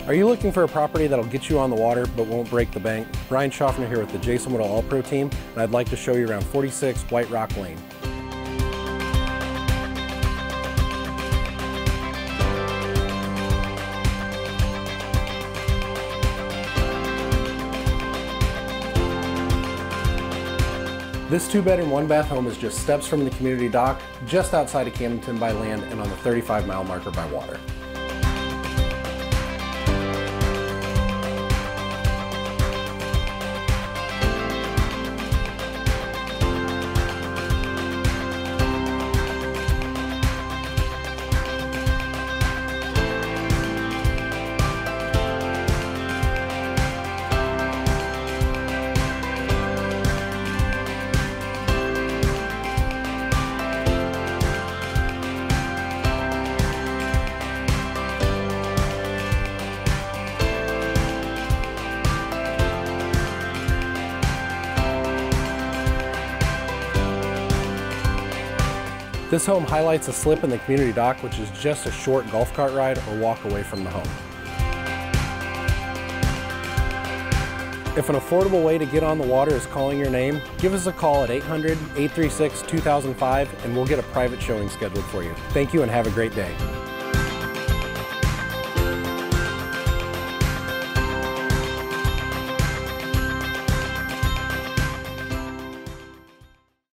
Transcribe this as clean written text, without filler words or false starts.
Are you looking for a property that'll get you on the water but won't break the bank? Ryan Schaffner here with the Jason Whittle All Pro team, and I'd like to show you around 46 White Rock Lane. This 2-bedroom, 1-bath home is just steps from the community dock, just outside of Camdenton by land and on the 35-mile marker by water. This home highlights a slip in the community dock, which is just a short golf cart ride or walk away from the home. If an affordable way to get on the water is calling your name, give us a call at 800-836-2005 and we'll get a private showing scheduled for you. Thank you and have a great day.